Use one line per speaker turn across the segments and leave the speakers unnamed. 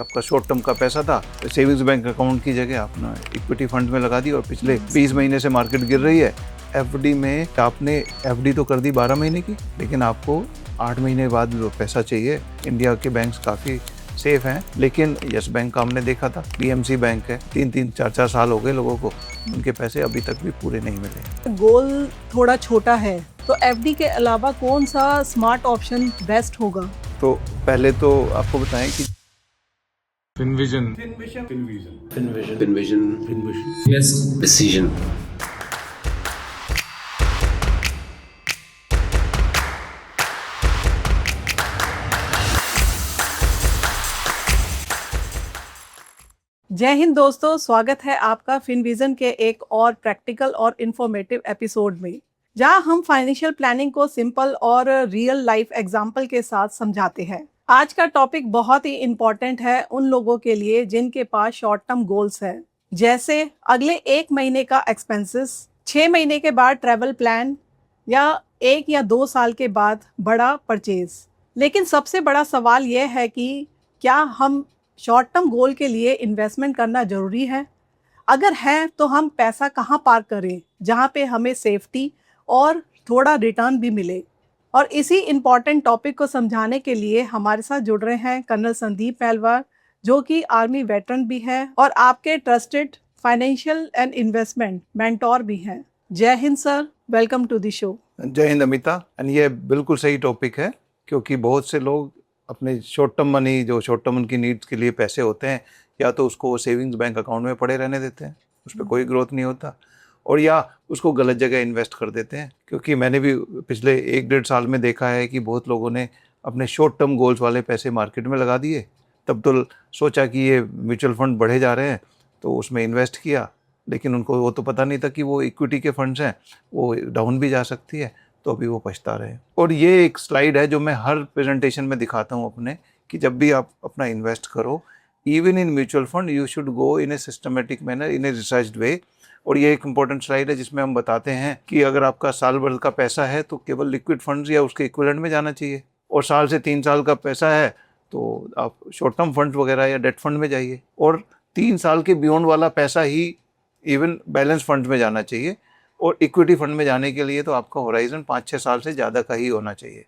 आपका short term का पैसा था, सेविंग्स बैंक अकाउंट की जगह आपने इक्विटी फंड में लगा दी और पिछले 20 महीने से मार्केट गिर रही है। एफडी में आपने एफडी तो कर दी 12 महीने की, लेकिन आपको 8 महीने बाद वो पैसा चाहिए। इंडिया के बैंक्स काफ़ी सेफ हैं, लेकिन यस बैंक का हमने देखा था, बीएमसी बैंक है, 3-3, 4-4 साल हो गए लोगों को, उनके पैसे अभी तक भी पूरे नहीं मिले।
गोल थोड़ा छोटा है, तो एफडी के अलावा कौन सा स्मार्ट ऑप्शन बेस्ट होगा?
तो पहले तो आपको बताएं कि
FinVision.
Best decision.
जय हिंद दोस्तों, स्वागत है आपका फिनविजन के एक और प्रैक्टिकल और इन्फॉर्मेटिव एपिसोड में, जहां हम फाइनेंशियल प्लानिंग को सिंपल और रियल लाइफ एग्जाम्पल के साथ समझाते हैं। आज का टॉपिक बहुत ही इम्पोर्टेंट है उन लोगों के लिए जिनके पास शॉर्ट टर्म गोल्स है, जैसे अगले 1 महीने का एक्सपेंसेस, 6 महीने के बाद ट्रैवल प्लान या 1 या 2 साल के बाद बड़ा परचेज। लेकिन सबसे बड़ा सवाल यह है कि क्या हम शॉर्ट टर्म गोल के लिए इन्वेस्टमेंट करना ज़रूरी है? अगर है तो हम पैसा कहाँ पार्क करें जहाँ पे हमें सेफ्टी और थोड़ा रिटर्न भी मिले। और इसी इम्पॉर्टेंट टॉपिक को समझाने के लिए हमारे साथ जुड़ रहे हैं कर्नल संदीप पहलवार, जो कि आर्मी वेटरन भी है और आपके trusted financial and investment mentor भी हैं। जय हिंद sir, welcome to the show.
जय हिंद अमिता। एंड ये बिल्कुल सही टॉपिक है, क्योंकि बहुत से लोग अपने शॉर्ट टर्म मनी, जो शॉर्ट टर्म उनकी नीड्स के लिए पैसे होते हैं, या तो उसको सेविंग्स बैंक अकाउंट में पड़े रहने देते हैं, उस पर कोई ग्रोथ नहीं होता, और या उसको गलत जगह इन्वेस्ट कर देते हैं। क्योंकि मैंने भी पिछले 1-1.5 साल में देखा है कि बहुत लोगों ने अपने शॉर्ट टर्म गोल्स वाले पैसे मार्केट में लगा दिए। तब तो सोचा कि ये म्यूचुअल फंड बढ़े जा रहे हैं तो उसमें इन्वेस्ट किया, लेकिन उनको वो तो पता नहीं था कि वो इक्विटी के फंड्स हैं, वो डाउन भी जा सकती है, तो अभी वो पछता रहे। और ये एक स्लाइड है जो मैं हर प्रेजेंटेशन में दिखाता हूँ अपने, कि जब भी आप अपना इन्वेस्ट करो, even in mutual fund, you should go in a systematic manner, in a researched way. और ये एक इंपॉर्टेंट स्लाइड है जिसमें हम बताते हैं कि अगर आपका साल भर का पैसा है तो केवल लिक्विड फंड्स या उसके इक्विवेलेंट में जाना चाहिए, और साल से 3 साल का पैसा है तो आप शॉर्ट टर्म फंड्स वगैरह या डेट फंड में जाइए, और 3 साल के बियॉन्ड वाला पैसा ही इवन बैलेंस फंड्स में जाना चाहिए। और इक्विटी फंड में जाने के लिए तो आपका होराइजन 5-6 साल से ज़्यादा का ही होना चाहिए।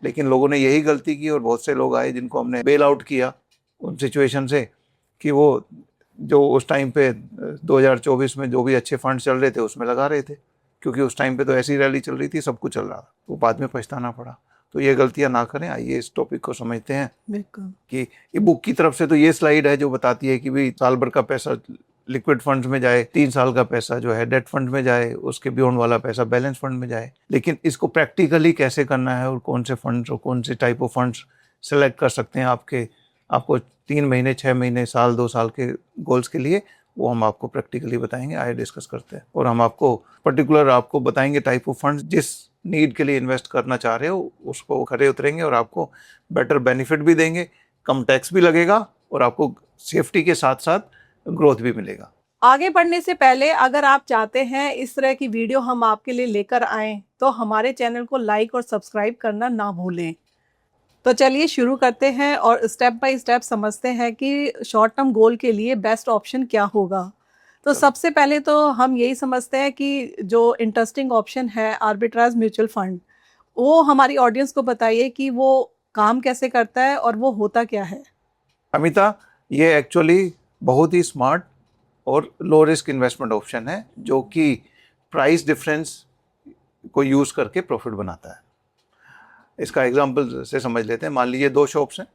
लेकिन लोगों ने यही गलती की, और बहुत से लोग आए जिनको हमने बेल आउट किया उन सिचुएशन से, कि वो जो उस टाइम पे 2024 में जो भी अच्छे फंड चल रहे थे उसमें लगा रहे थे, क्योंकि उस टाइम पे तो ऐसी रैली चल रही थी, सब कुछ चल रहा था, तो बाद में पछताना पड़ा। तो ये गलतियां ना करें। आइए इस टॉपिक को समझते हैं।
बिल्कुल।
कि ये बुक की तरफ से तो ये स्लाइड है जो बताती है कि भाई साल भर का पैसा लिक्विड फंड्स में जाए, 3 साल का पैसा जो है डेट फंड में जाए, उसके बियॉन्ड वाला पैसा बैलेंस फंड में जाए। लेकिन इसको प्रैक्टिकली कैसे करना है और कौन से फंड्स और कौन से टाइप ऑफ फंड्स सेलेक्ट कर सकते हैं आपको 3 महीने, 6 महीने, साल, 2 साल के गोल्स के लिए, वो हम आपको प्रैक्टिकली बताएंगे। आइए डिस्कस करते हैं, और हम आपको पर्टिकुलर आपको बताएंगे टाइप ऑफ फंड्स जिस नीड के लिए इन्वेस्ट करना चाह रहे हो उसको खरे उतरेंगे, और आपको बेटर बेनिफिट भी देंगे, कम टैक्स भी लगेगा, और आपको सेफ्टी के साथ साथ ग्रोथ भी मिलेगा।
आगे बढ़ने से पहले अगर आप चाहते हैं इस तरह की वीडियो हम आपके लिए लेकर आएं, तो हमारे चैनल को लाइक और सब्सक्राइब करना ना भूलें। तो चलिए शुरू करते हैं और स्टेप बाय स्टेप समझते हैं कि शॉर्ट टर्म गोल के लिए बेस्ट ऑप्शन क्या होगा। तो सबसे पहले तो हम यही समझते हैं कि जो इंटरेस्टिंग ऑप्शन है आर्बिट्राज म्यूचुअल फंड, वो हमारी ऑडियंस को बताइए कि वो काम कैसे करता है और वो होता क्या है।
अमिता, ये एक्चुअली बहुत ही स्मार्ट और लो रिस्क इन्वेस्टमेंट ऑप्शन है, जो कि प्राइस डिफरेंस को यूज़ करके प्रॉफिट बनाता है। इसका एग्जांपल से समझ लेते हैं। मान लीजिए 2 शॉप्स हैं,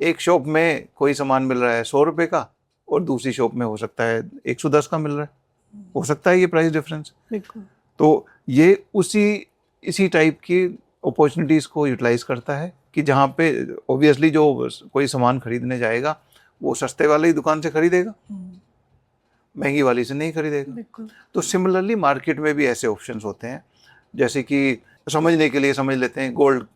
एक शॉप में कोई सामान मिल रहा है 100 रुपये का, और दूसरी शॉप में हो सकता है 110 का मिल रहा है, हो सकता है ये प्राइस डिफरेंस।
बिल्कुल।
तो ये इसी टाइप की अपॉर्चुनिटीज़ को यूटिलाइज करता है, कि जहाँ पे ऑब्वियसली जो कोई सामान खरीदने जाएगा वो सस्ते वाले ही दुकान से खरीदेगा, महंगी वाली से नहीं खरीदेगा। तो सिमिलरली मार्केट में भी ऐसे ऑप्शंस होते हैं। जैसे कि समझने के लिए समझ लेते हैं, गोल्ड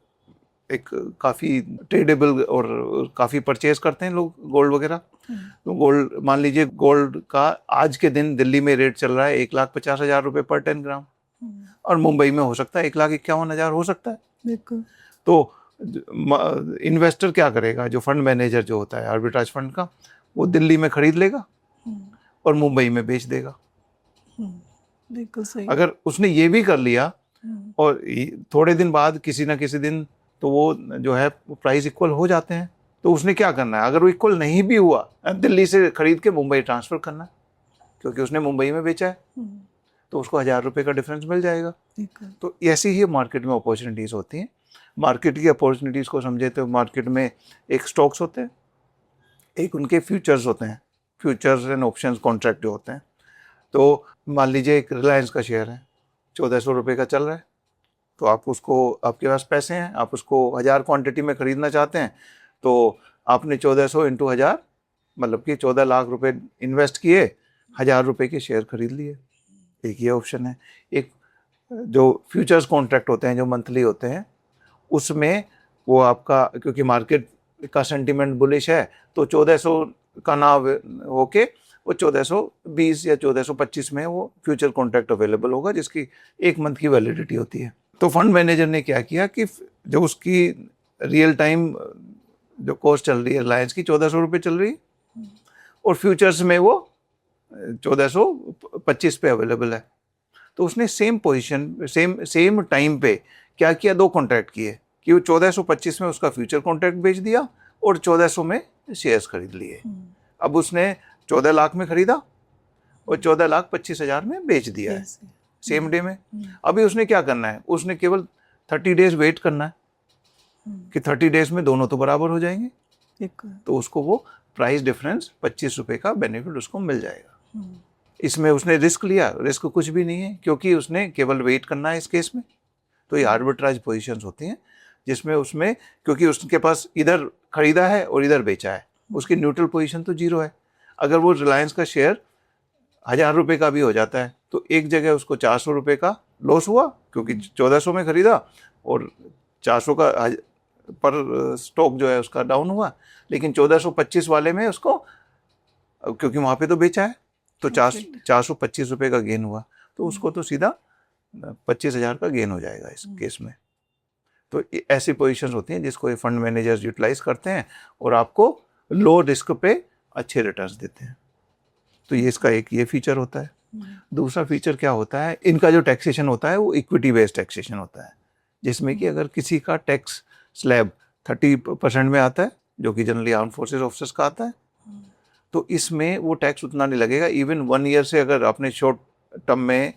एक काफ़ी ट्रेडेबल और काफ़ी परचेज करते हैं लोग गोल्ड वगैरह। तो गोल्ड, मान लीजिए गोल्ड का आज के दिन दिल्ली में रेट चल रहा है 1,50,000 रुपये पर 10 ग्राम, और मुंबई में हो सकता है 1,51,000 हो सकता है।
बिल्कुल।
तो इन्वेस्टर क्या करेगा, जो फंड मैनेजर जो होता है आर्बिट्राज फंड का, वो दिल्ली में खरीद लेगा और मुंबई में बेच देगा।
बिल्कुल सही।
अगर उसने ये भी कर लिया और थोड़े दिन बाद किसी ना किसी दिन तो वो जो है प्राइस इक्वल हो जाते हैं, तो उसने क्या करना है, अगर वो इक्वल नहीं भी हुआ, दिल्ली से खरीद के मुंबई ट्रांसफर करना है, क्योंकि उसने मुंबई में बेचा है, तो उसको 1000 रुपये का डिफरेंस मिल जाएगा। तो ऐसी ही मार्केट में अपॉर्चुनिटीज़ होती हैं। मार्केट की अपॉर्चुनिटीज़ को समझे तो मार्केट में एक स्टॉक्स होते हैं, एक उनके फ्यूचर्स होते हैं, फ्यूचर्स एंड ऑप्शंस कॉन्ट्रैक्ट जो होते हैं। तो मान लीजिए एक रिलायंस का शेयर है, 1400 रुपये का चल रहा है, तो आप उसको, आपके पास पैसे हैं, आप उसको 1000 क्वांटिटी में ख़रीदना चाहते हैं, तो आपने 1400 इंटू 1000 मतलब कि 14 लाख रुपए इन्वेस्ट किए, 1000 रुपये के शेयर खरीद लिए। एक ये ऑप्शन है। एक जो फ्यूचर्स कॉन्ट्रैक्ट होते हैं जो मंथली होते हैं, उसमें वो आपका, क्योंकि मार्केट का सेंटीमेंट बुलिश है, तो 1400 का ना होके वो 1420 या 1425 में वो फ्यूचर कॉन्ट्रैक्ट अवेलेबल होगा, जिसकी 1 मंथ की वैलिडिटी होती है। तो फंड मैनेजर ने क्या किया कि जो उसकी रियल टाइम जो कॉस्ट चल रही है रिलायंस की 1400 रुपये चल रही है, और फ्यूचर्स में वो 1425 पे अवेलेबल है, तो उसने सेम पोजीशन सेम टाइम पे क्या किया, 2 कॉन्ट्रैक्ट किए कि वो 1425 में उसका फ्यूचर कॉन्ट्रैक्ट बेच दिया और 1400 में शेयर्स खरीद लिए। अब उसने 14 लाख में खरीदा और 14,25,000 में बेच दिया है सेम डे में। अभी उसने क्या करना है, उसने केवल 30 डेज वेट करना है कि 30 डेज में दोनों तो बराबर हो जाएंगे, तो उसको वो प्राइस डिफरेंस 25 रुपये का बेनिफिट उसको मिल जाएगा। इसमें उसने रिस्क लिया, रिस्क कुछ भी नहीं है, क्योंकि उसने केवल वेट करना है इस केस में। तो ये आर्बिट्राज पोजीशंस होती हैं जिसमें उसमें, क्योंकि उसके पास इधर खरीदा है और इधर बेचा है, उसकी न्यूट्रल पोजीशन तो 0 है। अगर वो रिलायंस का शेयर 1000 रुपये का भी हो जाता है, तो एक जगह उसको 400 रुपये का लॉस हुआ, क्योंकि 1400 में खरीदा और 400 का पर स्टॉक जो है उसका डाउन हुआ, लेकिन 1425 वाले में उसको, क्योंकि वहाँ पे तो बेचा है, तो 425 रुपये का गेन हुआ, तो उसको तो सीधा 25,000 का गेन हो जाएगा इस केस में। तो ऐसी पोजीशंस होती हैं जिसको ये फंड मैनेजर्स यूटिलाइज करते हैं और आपको लो रिस्क पे अच्छे रिटर्न्स देते हैं। तो ये इसका एक ये फीचर होता है। दूसरा फीचर क्या होता है, इनका जो टैक्सेशन होता है वो इक्विटी बेस्ड टैक्सेशन होता है, जिसमें कि अगर किसी का टैक्स स्लैब 30% में आता है, जो कि जनरली आर्म फोर्सेस ऑफिसर्स का आता है, तो इसमें वो टैक्स उतना नहीं लगेगा। इवन 1 ईयर से अगर आपने शॉर्ट टर्म में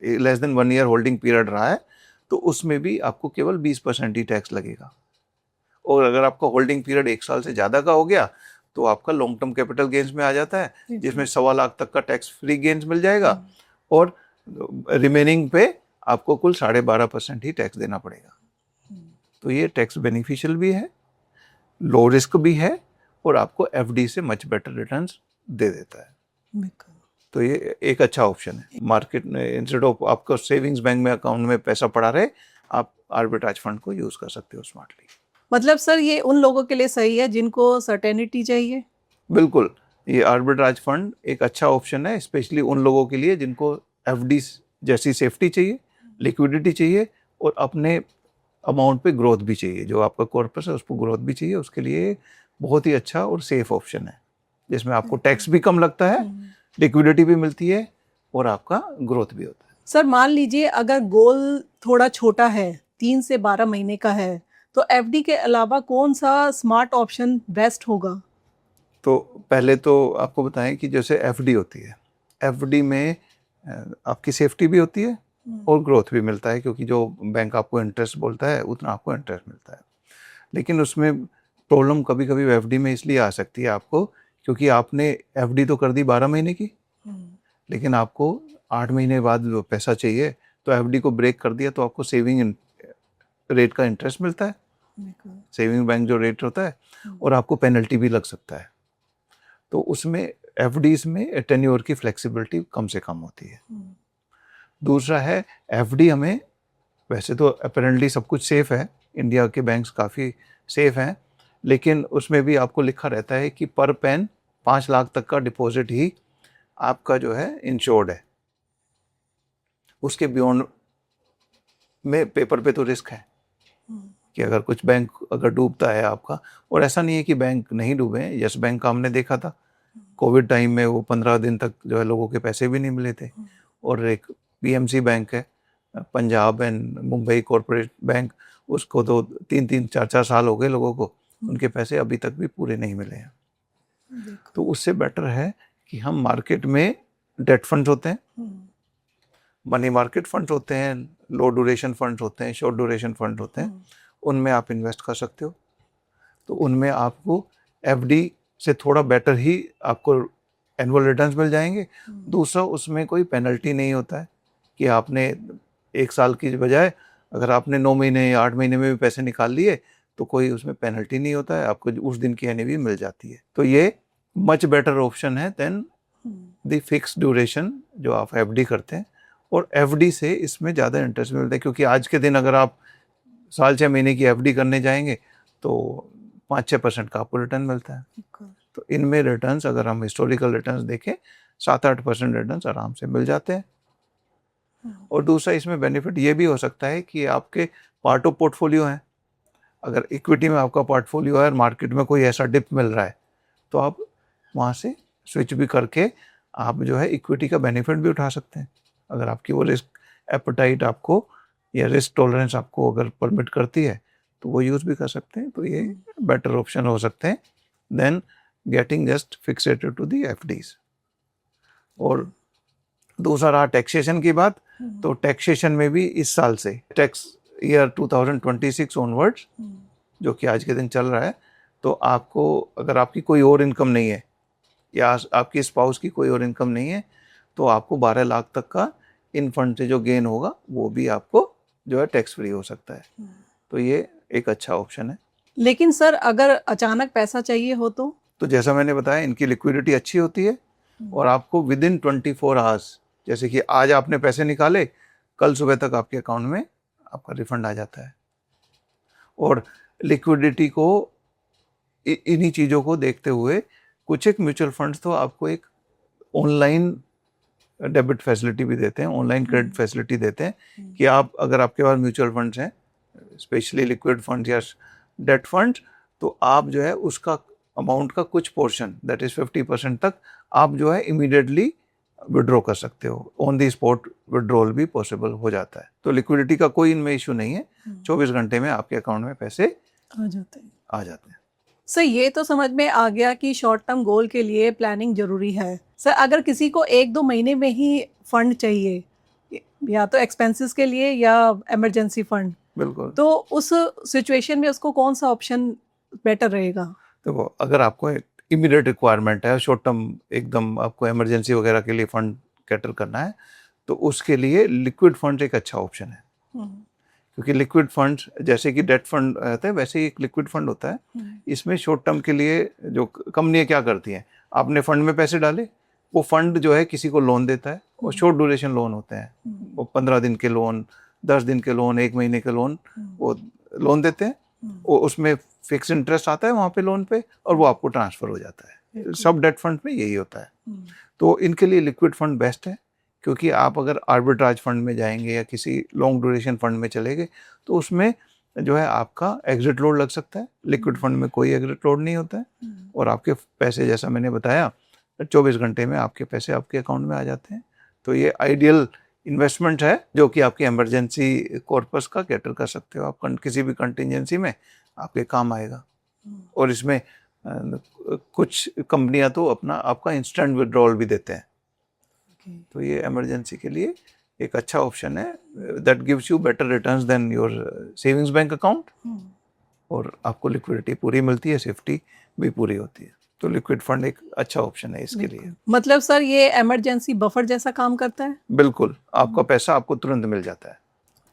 less than 1 year holding period रहा है, तो उसमें भी आपको केवल 20% ही टैक्स लगेगा। और अगर आपका होल्डिंग पीरियड 1 साल से ज़्यादा का हो गया, तो आपका लॉन्ग टर्म कैपिटल गेन्स में आ जाता है, जिसमें 1.25 लाख तक का टैक्स फ्री गेन्स मिल जाएगा, और रिमेनिंग पे आपको कुल 12.5% ही टैक्स देना पड़ेगा। तो ये टैक्स बेनिफिशियल भी है, लो रिस्क भी है, और आपको एफडी से मच बेटर रिटर्न्स दे देता है। तो ये एक अच्छा ऑप्शन है। मार्केट में इंस्टेड ऑफ आपको सेविंग्स बैंक में अकाउंट में पैसा पड़ा रहे, आप आर्बिट्राज फंड को यूज़ कर सकते हो स्मार्टली।
मतलब सर ये उन लोगों के लिए सही है जिनको सर्टेनिटी चाहिए?
बिल्कुल, ये आर्बिट्राज फंड एक अच्छा ऑप्शन है, स्पेशली उन लोगों के लिए जिनको एफडी जैसी सेफ्टी चाहिए, लिक्विडिटी चाहिए, और अपने अमाउंट पे ग्रोथ भी चाहिए। जो आपका कॉर्पस है उस पर ग्रोथ भी चाहिए, उसके लिए बहुत ही अच्छा और सेफ ऑप्शन है, जिसमें आपको टैक्स भी कम लगता है, लिक्विडिटी भी मिलती है, और आपका ग्रोथ भी होता है।
सर मान लीजिए अगर गोल थोड़ा छोटा है, 3 से 12 महीने का है, तो एफडी के अलावा कौन सा स्मार्ट ऑप्शन बेस्ट होगा?
तो पहले तो आपको बताएं कि जैसे एफडी होती है, एफडी में आपकी सेफ्टी भी होती है और ग्रोथ भी मिलता है, क्योंकि जो बैंक आपको इंटरेस्ट बोलता है उतना आपको इंटरेस्ट मिलता है। लेकिन उसमें प्रॉब्लम कभी कभी एफडी में इसलिए आ सकती है आपको, क्योंकि आपने एफडी तो कर दी 12 महीने की, लेकिन आपको 8 महीने बाद जो पैसा चाहिए, तो एफडी को ब्रेक कर दिया, तो आपको सेविंग रेट का इंटरेस्ट मिलता है, सेविंग बैंक जो रेट होता है, और आपको पेनल्टी भी लग सकता है। तो उसमें एफडीज में टेन्योर की फ्लेक्सिबिलिटी कम से कम होती है। दूसरा है एफडी, हमें वैसे तो अपेरेंटली सब कुछ सेफ है, इंडिया के बैंक्स काफ़ी सेफ हैं, लेकिन उसमें भी आपको लिखा रहता है कि पर पेन 5 लाख तक का डिपॉजिट ही आपका जो है इंश्योर्ड है, उसके बियॉन्ड में पेपर पे तो रिस्क है। कि अगर कुछ बैंक अगर डूबता है आपका, और ऐसा नहीं है कि बैंक नहीं डूबे हैं, यस बैंक का हमने देखा था कोविड टाइम में, वो 15 दिन तक जो है लोगों के पैसे भी नहीं मिले थे। और एक पीएमसी बैंक है, Punjab and Mumbai corporate bank, उसको तो 3-4 साल हो गए लोगों को, उनके पैसे अभी तक भी पूरे नहीं मिले हैं। तो उससे बेटर है कि हम मार्केट में डेट फंड्स होते हैं, मनी मार्केट फंड्स होते हैं, लो ड्यूरेशन फंड्स होते हैं, शॉर्ट ड्यूरेशन फंड होते हैं, उनमें आप इन्वेस्ट कर सकते हो। तो उनमें आपको एफडी से थोड़ा बेटर ही आपको एनुअल रिटर्न्स मिल जाएंगे। दूसरा, उसमें कोई पेनल्टी नहीं होता है कि आपने 1 साल की बजाय अगर आपने 9 महीने या 8 महीने में भी पैसे निकाल लिए तो कोई उसमें पेनल्टी नहीं होता है, आपको उस दिन की एनएवी मिल जाती है। तो ये मच बेटर ऑप्शन है देन द फिक्स ड्यूरेशन जो आप एफडी करते हैं। और एफडी से इसमें ज़्यादा इंटरेस्ट मिलता है, क्योंकि आज के दिन अगर आप साल 6 महीने की एफडी करने जाएंगे तो 5-6% का आपको रिटर्न मिलता है। तो इनमें रिटर्न्स अगर हम हिस्टोरिकल रिटर्न्स देखें 7-8% रिटर्न्स आराम से मिल जाते हैं। और दूसरा, इसमें बेनिफिट ये भी हो सकता है कि आपके पार्ट ऑफ पोर्टफोलियो हैं, अगर इक्विटी में आपका पोर्टफोलियो है और मार्केट में कोई ऐसा डिप मिल रहा है तो आप वहाँ से स्विच भी करके आप जो है इक्विटी का बेनिफिट भी उठा सकते हैं। अगर आपकी वो रिस्क एपेटाइट आपको या रिस्क टॉलरेंस आपको अगर परमिट करती है तो वो यूज़ भी कर सकते हैं। तो ये बेटर ऑप्शन हो सकते हैं than getting just fixated to the FDs. और दूसरा रहा टैक्सेशन की बात, तो टैक्सेशन में भी इस साल से टैक्स ईयर 2026 ऑनवर्ड्स जो कि आज के दिन चल रहा है, तो आपको अगर आपकी कोई और इनकम नहीं है या आपकी स्पाउस की कोई और इनकम नहीं है तो आपको 12 लाख तक का इन फंड से जो गेन होगा वो भी आपको जो है टैक्स फ्री हो सकता है। तो ये एक अच्छा ऑप्शन है।
लेकिन सर अगर अचानक पैसा चाहिए हो तो
जैसा मैंने बताया, इनकी लिक्विडिटी अच्छी होती है और आपको विद इन 24 आवर्स, जैसे कि आज आपने पैसे निकाले, कल सुबह तक आपके अकाउंट में आपका रिफंड आ जाता है। और लिक्विडिटी को इन्हीं चीज़ों को देखते हुए कुछ एक म्यूचुअल फंड्स तो आपको एक ऑनलाइन डेबिट फैसिलिटी भी देते हैं, ऑनलाइन क्रेडिट फैसिलिटी देते हैं कि आप अगर आपके पास म्यूचुअल फंड्स हैं, स्पेशली लिक्विड फंड्स या डेट फंड्स, तो आप जो है उसका अमाउंट का कुछ पोर्शन दैट इज़ 50% तक आप जो है इमीडिएटली विड्रॉ कर सकते हो। ऑन दी स्पॉट विड्रॉल भी पॉसिबल हो जाता है। तो लिक्विडिटी का कोई इनमें इशू नहीं है, 24 घंटे में आपके अकाउंट में पैसे
आ जाते हैं। सर ये तो समझ में आ गया कि शॉर्ट टर्म गोल के लिए प्लानिंग जरूरी है। सर अगर किसी को 1-2 महीने में ही फंड चाहिए, या तो एक्सपेंसेस के लिए या इमरजेंसी फंड,
बिल्कुल,
तो उस सिचुएशन में उसको कौन सा ऑप्शन बेटर रहेगा?
देखो, अगर आपको इमीडिएट रिक्वायरमेंट है, शॉर्ट टर्म एकदम आपको इमरजेंसी वगैरह के लिए फंड कैटर करना है, तो उसके लिए लिक्विड फंड एक अच्छा ऑप्शन है। क्योंकि लिक्विड फंड जैसे कि डेट फंड रहता है वैसे ही एक लिक्विड फंड होता है। इसमें शॉर्ट टर्म के लिए जो कंपनियां क्या करती हैं, आपने फंड में पैसे डाले, वो फंड जो है किसी को लोन देता है, वो शॉर्ट ड्यूरेशन लोन होते हैं, वो 15 दिन के लोन, 10 दिन के लोन, 1 महीने के लोन वो लोन देते हैं। वो उसमें फिक्स इंटरेस्ट आता है वहाँ पे लोन पे और वो आपको ट्रांसफ़र हो जाता है। सब डेट फंड में यही होता है। तो इनके लिए लिक्विड फंड बेस्ट है, क्योंकि आप अगर आर्बिट्राज फंड में जाएंगे या किसी लॉन्ग ड्यूरेशन फंड में चले गए तो उसमें जो है आपका एग्जिट लोड लग सकता है। लिक्विड फंड में कोई एग्जिट लोड नहीं होता है और आपके पैसे, जैसा मैंने बताया, 24 घंटे में आपके पैसे आपके अकाउंट में आ जाते हैं। तो ये आइडियल इन्वेस्टमेंट है जो कि आपकी इमरजेंसी कॉर्पस का कैटर कर सकते हो। आप किसी भी कंटिजेंसी में आपके काम आएगा। और इसमें कुछ कंपनियां तो अपना आपका इंस्टेंट विड्रॉल भी देते हैं। तो ये इमरजेंसी के लिए एक अच्छा ऑप्शन है that gives you better returns than your savings bank account, और आपको लिक्विडिटी पूरी मिलती है, सेफ्टी भी पूरी होती है। तो लिक्विड फंड एक अच्छा ऑप्शन है इसके लिए।
मतलब सर ये इमरजेंसी बफर जैसा काम करता है?
बिल्कुल, आपका पैसा आपको तुरंत मिल जाता है।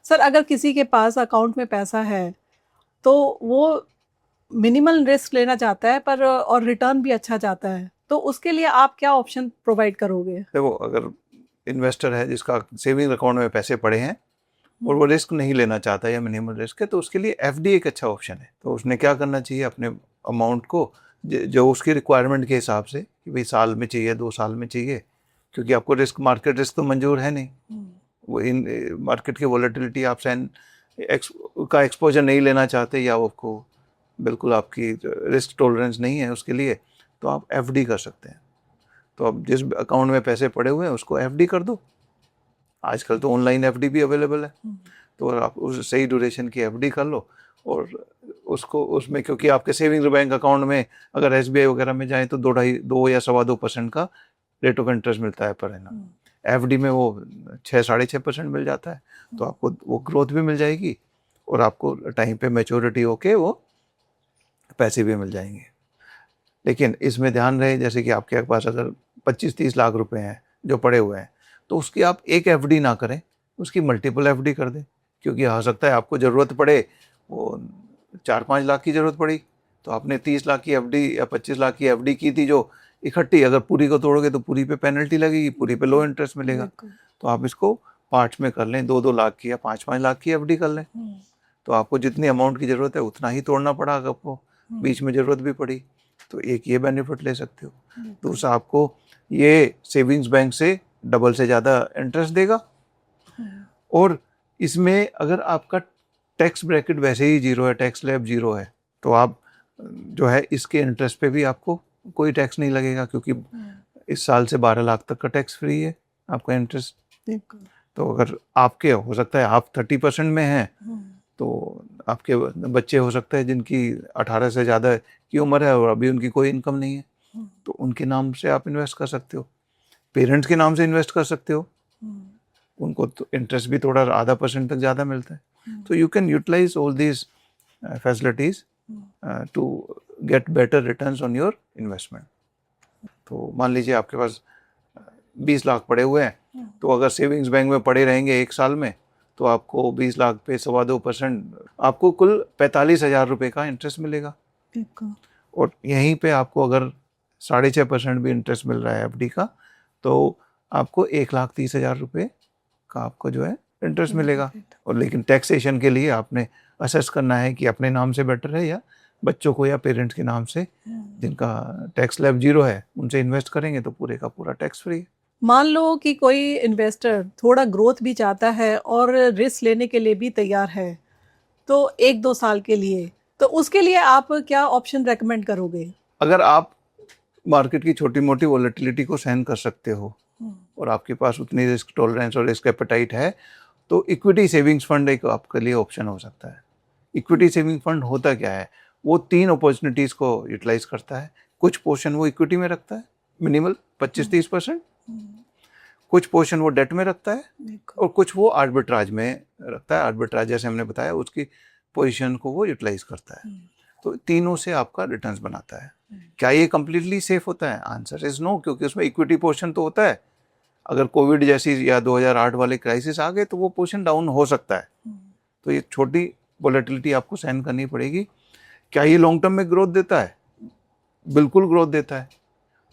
सर अगर किसी के पास अकाउंट में पैसा है तो वो मिनिमल रिस्क लेना चाहता है पर और रिटर्न भी अच्छा चाहता है, तो उसके लिए आप क्या ऑप्शन प्रोवाइड करोगे?
देखो, अगर इन्वेस्टर है जिसका सेविंग अकाउंट में पैसे पड़े हैं और वो रिस्क नहीं लेना चाहता या मिनिमल रिस्क है, तो उसके लिए एफडी एक अच्छा ऑप्शन है। तो उसने क्या करना चाहिए, अपने अमाउंट को जो उसकी रिक्वायरमेंट के हिसाब से कि भाई साल में चाहिए, 2 साल में चाहिए, क्योंकि आपको रिस्क, मार्केट रिस्क तो मंजूर है नहीं। वो इन मार्केट की वॉलेटिलिटी आप सहन का एक्सपोजर नहीं लेना चाहते या आपको बिल्कुल आपकी रिस्क टॉलरेंस नहीं है उसके लिए, तो आप एफडी कर सकते हैं। तो आप जिस अकाउंट में पैसे पड़े हुए हैं उसको एफडी कर दो। आजकल तो ऑनलाइन एफडी भी अवेलेबल है, तो आप उस सही ड्यूरेशन की एफडी कर लो और उसको उसमें, क्योंकि आपके सेविंग्स बैंक अकाउंट में अगर एसबीआई वगैरह में जाएं तो 2 या 2.25% का रेट ऑफ इंटरेस्ट मिलता है पर एनम। एफडी में वो 6-6.5% मिल जाता है, तो आपको वो ग्रोथ भी मिल जाएगी और आपको टाइम पे मैच्योरिटी होके वो पैसे भी मिल जाएंगे। लेकिन इसमें ध्यान रहे, जैसे कि आपके पास अगर 25-30 लाख रुपए हैं जो पड़े हुए हैं, तो उसकी आप एक एफडी ना करें, उसकी मल्टीपल एफडी कर दें, क्योंकि हो सकता है आपको ज़रूरत पड़े, वो 4-5 लाख की ज़रूरत पड़ी, तो आपने 30 लाख की एफडी या 25 लाख की एफडी की थी जो इकट्ठी, अगर पूरी को तोड़ोगे तो पूरी पे पेनल्टी लगेगी, पूरी पे लो इंटरेस्ट मिलेगा। तो आप इसको पार्ट्स में कर लें, 2-2 लाख की या 5-5 लाख की एफडी कर लें, तो आपको जितनी अमाउंट की ज़रूरत है उतना ही तोड़ना पड़ा। अगर आपको बीच में ज़रूरत भी पड़ी तो एक ये बेनिफिट ले सकते हो। दूसरा, आपको ये सेविंग्स बैंक से डबल से ज़्यादा इंटरेस्ट देगा, और इसमें अगर आपका टैक्स ब्रैकेट वैसे ही 0 है, टैक्स स्लैब 0 है, तो आप जो है इसके इंटरेस्ट पे भी आपको कोई टैक्स नहीं लगेगा, क्योंकि इस साल से 12 लाख तक का टैक्स फ्री है आपका इंटरेस्ट। तो अगर आपके हो सकता है आप 30% में हैं, तो आपके बच्चे हो सकते हैं जिनकी 18 से ज़्यादा की उम्र है और अभी उनकी कोई इनकम नहीं है, तो उनके नाम से आप इन्वेस्ट कर सकते हो, पेरेंट्स के नाम से इन्वेस्ट कर सकते हो, उनको तो इंटरेस्ट भी थोड़ा 0.5% तक ज़्यादा मिलता है। तो you can utilise all these facilities to get better returns on your investment. तो मान लीजिए आपके पास 20 लाख पड़े हुए हैं, तो अगर सेविंग्स बैंक में पड़े रहेंगे एक साल में, तो आपको 20 लाख पे 2.25%, आपको कुल 45,000 रुपये का इंटरेस्ट मिलेगा। और यहीं पे आपको अगर 6.5% भी इंटरेस्ट मिल रहा है एफडी का, तो आपको 1,30,000 रुपये का आपको जो है इंटरेस्ट मिलेगा। और लेकिन टैक्सेशन के लिए आपने असेस करना है कि अपने नाम से बेटर है या बच्चों को या पेरेंट्स के नाम से, जिनका टैक्स स्लैब 0 है, उनसे इन्वेस्ट करेंगे तो पूरे का पूरा टैक्स फ्री है।
मान लो कि कोई इन्वेस्टर थोड़ा ग्रोथ भी चाहता है और रिस्क लेने के लिए भी तैयार है, तो 1-2 साल के लिए, तो उसके लिए आप क्या ऑप्शन रेकमेंड करोगे?
अगर आप मार्केट की छोटी मोटी वॉलेटिलिटी को सहन कर सकते हो और आपके पास उतनी रिस्क टॉलरेंस और रिस्क एपेटाइट है, तो इक्विटी सेविंग्स फंड एक आपके लिए ऑप्शन हो सकता है। इक्विटी सेविंग फंड होता क्या है? वो 3 अपॉर्चुनिटीज़ को यूटिलाइज करता है। कुछ पोर्शन वो इक्विटी में रखता है, मिनिमल 25-30%, कुछ पोर्शन वो डेट में रखता है, और कुछ वो आर्बिट्राज में रखता है। आर्बिट्राज जैसे हमने बताया, उसकी पोजीशन को वो यूटिलाइज करता है। तो तीनों से आपका रिटर्न्स बनाता है। क्या ये कम्प्लीटली सेफ होता है? आंसर इज नो, क्योंकि उसमें इक्विटी पोर्शन तो होता है। अगर कोविड जैसी या 2008 वाले क्राइसिस आ गए तो वो पोर्शन डाउन हो सकता है, तो ये छोटी वॉलेटिलिटी आपको सहन करनी पड़ेगी। क्या ये लॉन्ग टर्म में ग्रोथ देता है? बिल्कुल ग्रोथ देता है,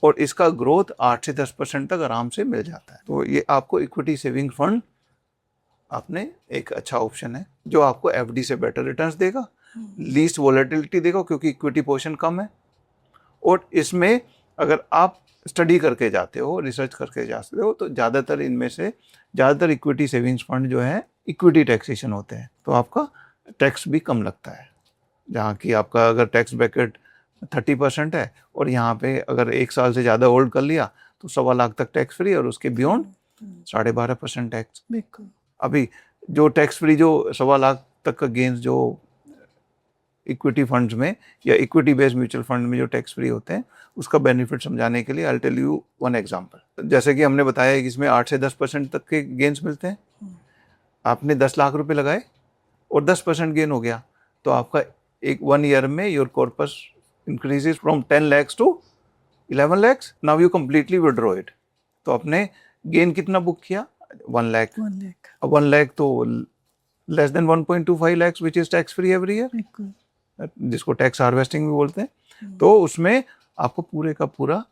और इसका ग्रोथ 8 से 10% तक आराम से मिल जाता है। तो ये आपको इक्विटी सेविंग फंड आपने एक अच्छा ऑप्शन है, जो आपको एफडी से बेटर रिटर्न्स देगा, लीस्ट वॉलेटिलिटी देगा क्योंकि इक्विटी पोर्शन कम है, और इसमें अगर आप स्टडी करके जाते हो, रिसर्च करके जाते हो, तो ज़्यादातर इनमें से ज़्यादातर इक्विटी सेविंग्स फंड जो है इक्विटी टैक्सेशन होते हैं, तो आपका टैक्स भी कम लगता है। जहाँ की आपका अगर टैक्स ब्रैकेट 30% है और यहाँ पे अगर 1 साल से ज़्यादा होल्ड कर लिया तो 1.25 लाख तक टैक्स फ्री, और उसके बियॉन्ड 12.5% टैक्स। अभी जो टैक्स फ्री जो 1.25 लाख तक का गेंस जो इक्विटी फंड्स में या इक्विटी बेस्ड म्यूचुअल फंड में जो टैक्स फ्री होते हैं, उसका बेनिफिट समझाने के लिए I tell you one example. जैसे कि हमने बताया कि इसमें 8 से 10% तक के गेंस मिलते हैं। आपने 10 लाख रुपए लगाए और 10% गेन हो गया, तो आपका एक 1 ईयर में your corpus increases from 10 lakhs to 11 lakhs। Now you completely withdraw it. तो आपने गेन कितना बुक किया? 1 लाख। 1 लाख तो less than 1.25 lakhs which is tax free every year, जिसको टैक्स हार्वेस्टिंग भी बोलते हैं। तो उसमें आपको पूरे का पूरा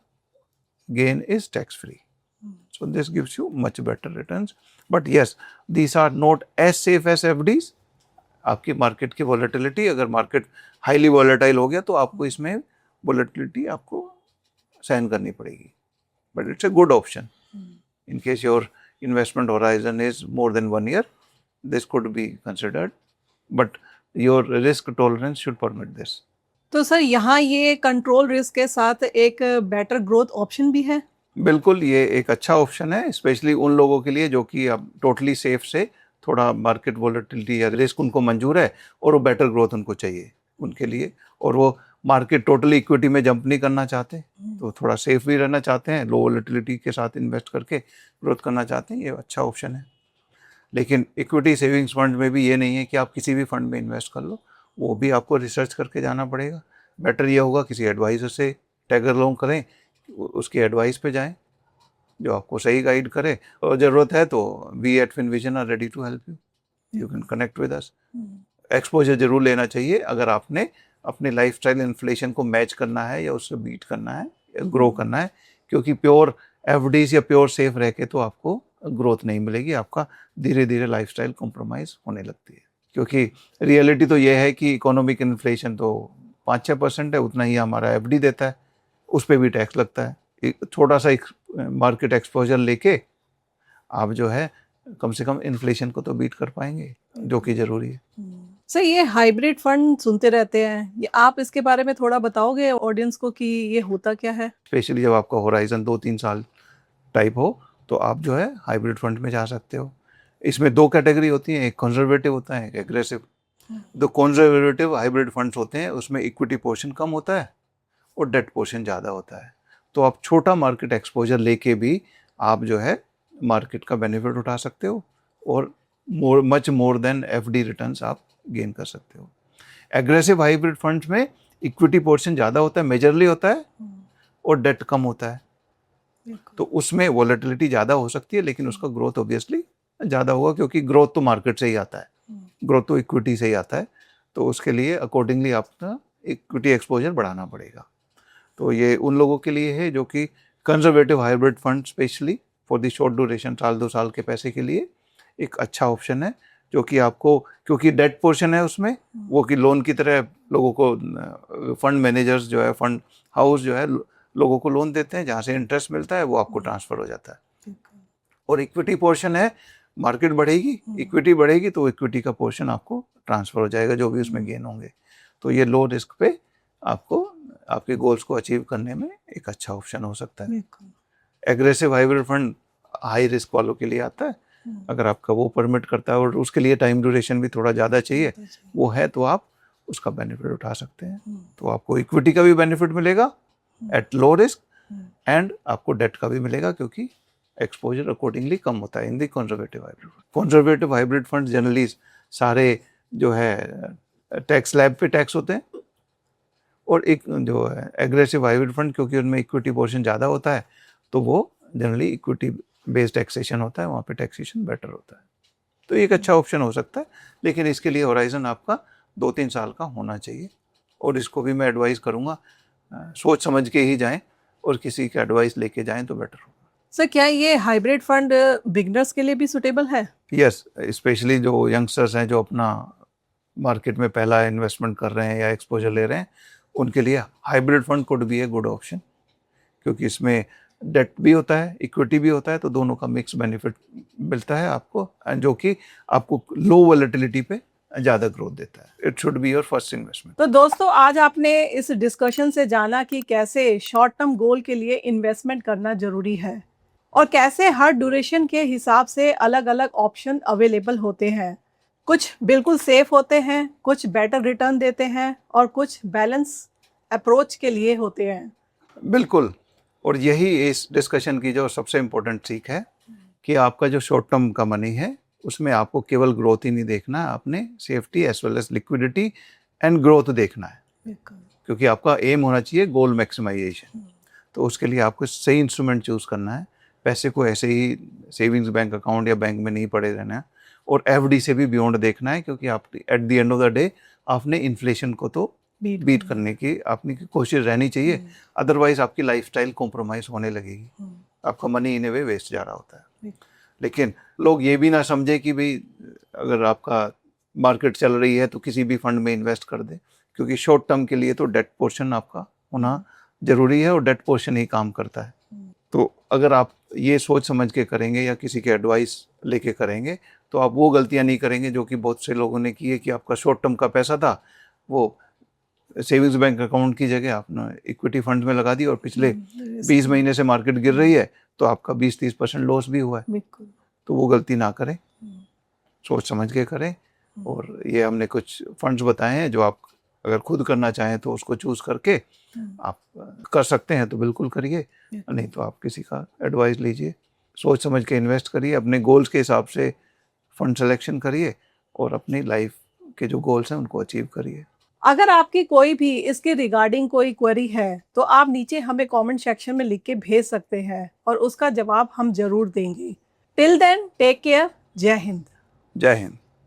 gain is tax free. So this gives you much better returns, but yes, these are not as safe as FDs. आपकी मार्केट की वॉलेटिलिटी, अगर मार्केट हाईली वॉलेटाइल हो गया तो आपको इसमें वॉलेटिलिटी आपको सहन करनी पड़ेगी, but it's a good option in case your investment horizon is more than 1 year. This could be considered, but your risk tolerance should permit this.
तो सर यहाँ ये कंट्रोल रिस्क के साथ एक बेटर ग्रोथ ऑप्शन भी है।
बिल्कुल, ये एक अच्छा ऑप्शन है, स्पेशली उन लोगों के लिए जो कि अब टोटली सेफ से थोड़ा मार्केट वॉलेटिलिटी या रिस्क उनको मंजूर है और वो बेटर ग्रोथ उनको चाहिए उनके लिए, और वो मार्केट टोटली इक्विटी में जंप नहीं करना चाहते, तो थोड़ा सेफ भी रहना चाहते हैं, लो वॉलेटिलिटी के साथ इन्वेस्ट करके ग्रोथ करना चाहते हैं, ये अच्छा ऑप्शन है। लेकिन इक्विटी सेविंग्स फंड में भी ये नहीं है कि आप किसी भी फंड में इन्वेस्ट कर लो, वो भी आपको रिसर्च करके जाना पड़ेगा। बेटर ये होगा किसी एडवाइज़र से टैग अलोंग करें, उसकी एडवाइस पे जाएं जो आपको सही गाइड करे, और ज़रूरत है तो we at Finvision are ready to help you, you can connect with us. Exposure जरूर लेना चाहिए अगर आपने अपने लाइफस्टाइल इन्फ्लेशन को मैच करना है या उससे बीट करना है या ग्रो करना है, क्योंकि प्योर एफडीज या प्योर सेफ रह के तो आपको ग्रोथ नहीं मिलेगी, आपका धीरे धीरे लाइफस्टाइल कॉम्प्रोमाइज़ होने लगती है। क्योंकि रियलिटी तो ये है कि इकोनॉमिक इन्फ्लेशन तो 5-6% है, उतना ही हमारा एफडी देता है, उस पर भी टैक्स लगता है। एक छोटा सा मार्केट एक्सपोजर लेके आप जो है कम से कम इन्फ्लेशन को तो बीट कर पाएंगे, जो कि ज़रूरी है।
सर ये हाइब्रिड फंड सुनते रहते हैं, ये आप इसके बारे में थोड़ा बताओगे ऑडियंस को कि ये होता क्या है।
स्पेशली जब आपका होराइजन 2-3 साल टाइप हो तो आप जो है हाइब्रिड फंड में जा सकते हो। इसमें 2 कैटेगरी होती हैं, एक कंजर्वेटिव होता है, एक एग्रेसिव। जो कंजर्वेटिव हाइब्रिड फंड्स होते हैं उसमें इक्विटी पोर्शन कम होता है और डेट पोर्शन ज़्यादा होता है, तो आप छोटा मार्केट एक्सपोजर लेके भी आप जो है मार्केट का बेनिफिट उठा सकते हो और much more than FD returns आप गेन कर सकते हो। एग्रेसिव हाइब्रिड फंड्स में इक्विटी पोर्शन ज़्यादा होता है, मेजरली होता है, और डेट कम होता है, तो उसमें वॉलेटिलिटी ज़्यादा हो सकती है, लेकिन उसका ग्रोथ ऑब्वियसली ज़्यादा होगा, क्योंकि ग्रोथ तो मार्केट से ही आता है, ग्रोथ तो इक्विटी से ही आता है, तो उसके लिए अकॉर्डिंगली आपका इक्विटी एक्सपोजर बढ़ाना पड़ेगा। तो ये उन लोगों के लिए है जो कि conservative hybrid fund specially for the short duration, 1-2 साल के पैसे के लिए एक अच्छा ऑप्शन है, जो कि आपको, क्योंकि डेट पोर्शन है उसमें, वो कि लोन की तरह लोगों को फंड मैनेजर्स जो है, फंड हाउस जो है लोगों को लोन देते हैं, जहाँ से इंटरेस्ट मिलता है वो आपको ट्रांसफ़र हो जाता है। और इक्विटी पोर्शन है, मार्केट बढ़ेगी, इक्विटी बढ़ेगी तो इक्विटी का पोर्शन आपको ट्रांसफ़र हो जाएगा, जो भी उसमें गेन होंगे। तो ये लो रिस्क पे आपको आपके गोल्स को अचीव करने में एक अच्छा ऑप्शन हो सकता है। Aggressive hybrid fund high risk वालों के लिए आता है, अगर आपका वो परमिट करता है और उसके लिए टाइम ड्यूरेशन भी थोड़ा ज़्यादा चाहिए, वो है तो आप उसका बेनिफिट उठा सकते हैं। तो आपको इक्विटी का भी बेनिफिट मिलेगा एट लो रिस्क, एंड आपको डेट का भी मिलेगा, क्योंकि एक्सपोजर अकॉर्डिंगली कम होता है in the conservative hybrid fund. Conservative hybrid fund generally सारे जो है टैक्स स्लैब पे टैक्स होते हैं, और एक जो है एग्रेसिव हाइब्रिड फंड, क्योंकि उनमें इक्विटी पोर्शन ज़्यादा होता है, तो वो जनरली इक्विटी बेस्ड टैक्सेशन होता है, वहाँ पे टैक्सेशन बेटर होता है। तो एक अच्छा ऑप्शन हो सकता है, लेकिन इसके लिए होराइजन आपका 2-3 साल का होना चाहिए, और इसको भी मैं एडवाइस करूँगा सोच समझ के ही जाएं, और किसी का एडवाइस लेके जाएं तो बेटर होगा।
सर क्या ये हाइब्रिड फंड बिगनर्स के लिए भी सुटेबल है।
यस, स्पेशली जो यंगस्टर्स हैं जो अपना मार्केट में पहला इन्वेस्टमेंट कर रहे हैं या एक्सपोजर ले रहे हैं, उनके लिए hybrid fund could be a good option, क्योंकि इसमें डेट भी होता है, इक्विटी भी होता है, तो दोनों का मिक्स बेनिफिट मिलता है आपको, जो कि आपको लो वॉलेटिलिटी पे ज़्यादा ग्रोथ देता है। It should be your first investment.
तो दोस्तों आज आपने इस डिस्कशन से जाना कि कैसे शॉर्ट टर्म गोल के लिए इन्वेस्टमेंट करना जरूरी है, और कैसे हर ड्यूरेशन के हिसाब से अलग अलग ऑप्शन अवेलेबल होते हैं। कुछ बिल्कुल सेफ होते हैं, कुछ बेटर रिटर्न देते हैं, और कुछ बैलेंस अप्रोच के लिए होते हैं।
बिल्कुल, और यही इस डिस्कशन की जो सबसे इम्पोर्टेंट सीख है कि आपका जो शॉर्ट टर्म का मनी है उसमें आपको केवल ग्रोथ ही नहीं देखना है, आपने safety as well as liquidity and growth देखना है, क्योंकि आपका एम होना चाहिए गोल मैक्सिमाइजेशन। तो उसके लिए आपको सही इंस्ट्रूमेंट चूज़ करना है, पैसे को ऐसे ही सेविंग्स बैंक अकाउंट या बैंक में नहीं पड़े रहना है, और एफडी से भी बियॉन्ड देखना है, क्योंकि आप at the end of the day आपने इन्फ्लेशन को तो बीट करने की आपकी कोशिश रहनी चाहिए, अदरवाइज आपकी लाइफस्टाइल कॉम्प्रोमाइज़ होने लगेगी, आपका money in A way waste जा रहा होता है। लेकिन लोग ये भी ना समझे कि भाई अगर आपका मार्केट चल रही है तो किसी भी फंड में इन्वेस्ट कर दे, क्योंकि शॉर्ट टर्म के लिए तो डेट पोर्शन आपका होना ज़रूरी है, और डेट पोर्शन ही काम करता है। तो अगर आप ये सोच समझ के करेंगे या किसी के एडवाइस लेके करेंगे तो आप वो गलतियां नहीं करेंगे जो कि बहुत से लोगों ने की है, कि आपका शॉर्ट टर्म का पैसा था वो सेविंग्स बैंक अकाउंट की जगह आपने इक्विटी फंड में लगा दी और पिछले 20 महीने से मार्केट गिर रही है तो आपका 20-30% लॉस भी हुआ है।
बिल्कुल।
तो वो गलती ना करें, सोच समझ के करें। और ये हमने कुछ फंड्स बताए हैं जो आप अगर खुद करना चाहें तो उसको चूज करके आप कर सकते हैं तो बिल्कुल करिए, नहीं तो आप किसी का एडवाइस लीजिए। सोच समझ के इन्वेस्ट करिए, अपने गोल्स के हिसाब से फंड सिलेक्शन करिए और अपनी लाइफ के जो गोल्स हैं उनको अचीव करिए।
अगर आपकी कोई भी इसके रिगार्डिंग कोई क्वेरी है तो आप नीचे हमें कमेंट सेक्शन में लिख के भेज सकते हैं और उसका जवाब हम जरूर देंगे। Till then take care. जय हिंद।
जय हिंद।